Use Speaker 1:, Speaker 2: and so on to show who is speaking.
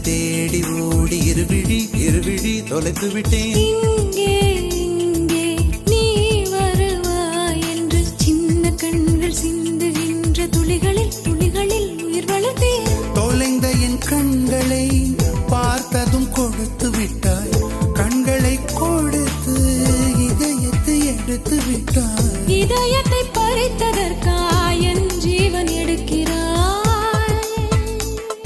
Speaker 1: தேடி ஓடி இருவிழி தொலைத்து விட்டேன்.
Speaker 2: இங்கே இங்கே நீ வருவாய் என்று சின்ன கண்கள் சிந்துகின்ற துளிகளில் உயிர் வளர்த்தேன்.
Speaker 1: தொலைந்த என் கண்களை பார்த்த